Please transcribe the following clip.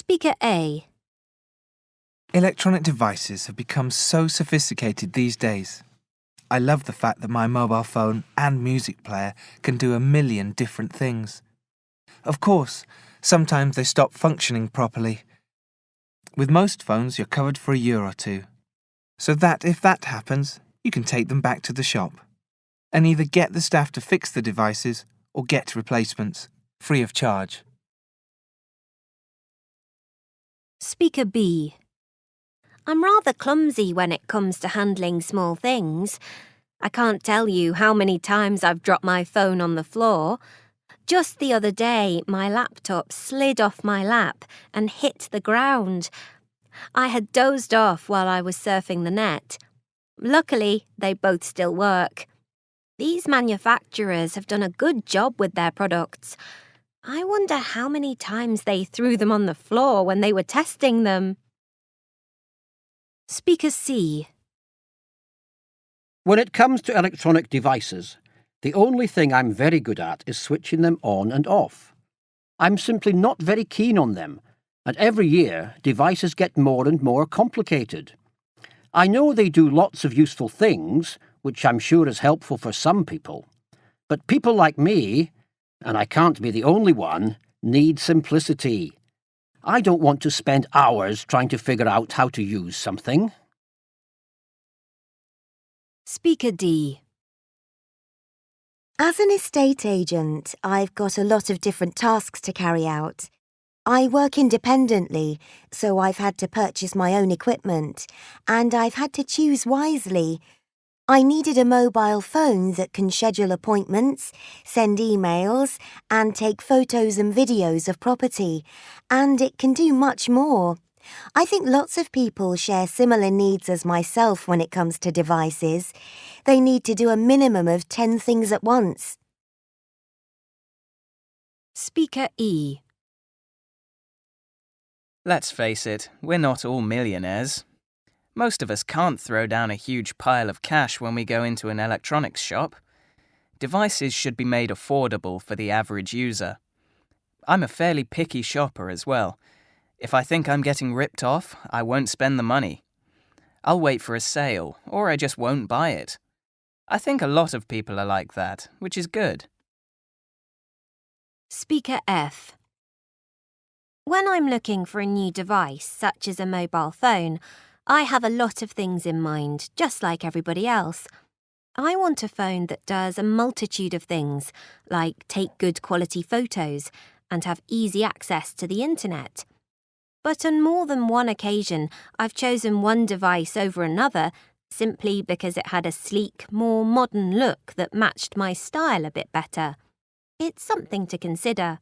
Speaker A. Electronic devices have become so sophisticated these days. I love the fact that my mobile phone and music player can do a million different things. Of course, sometimes they stop functioning properly. With most phones, you're covered for a year or two, so that if that happens, you can take them back to the shop and either get the staff to fix the devices or get replacements, free of charge. Speaker B. I'm rather clumsy when it comes to handling small things. I can't tell you how many times I've dropped my phone on the floor. Just the other day, my laptop slid off my lap and hit the ground. I had dozed off while I was surfing the net. Luckily, they both still work. These manufacturers have done a good job with their products. I wonder how many times they threw them on the floor when they were testing them. Speaker C. When it comes to electronic devices, the only thing I'm very good at is switching them on and off. I'm simply not very keen on them, and every year devices get more and more complicated. I know they do lots of useful things, which I'm sure is helpful for some people, but people like me, and I can't be the only one, need simplicity. I don't want to spend hours trying to figure out how to use something. Speaker D. As an estate agent, I've got a lot of different tasks to carry out. I work independently, so I've had to purchase my own equipment, and I've had to choose wisely. I needed a mobile phone that can schedule appointments, send emails, and take photos and videos of property, and it can do much more. I think lots of people share similar needs as myself when it comes to devices. They need to do a minimum of 10 things at once. Speaker E. Let's face it, we're not all millionaires. Most of us can't throw down a huge pile of cash when we go into an electronics shop. Devices should be made affordable for the average user. I'm a fairly picky shopper as well. If I think I'm getting ripped off, I won't spend the money. I'll wait for a sale, or I just won't buy it. I think a lot of people are like that, which is good. Speaker F. When I'm looking for a new device, such as a mobile phone, I have a lot of things in mind, just like everybody else. I want a phone that does a multitude of things, like take good quality photos and have easy access to the internet. But on more than one occasion, I've chosen one device over another simply because it had a sleek, more modern look that matched my style a bit better. It's something to consider.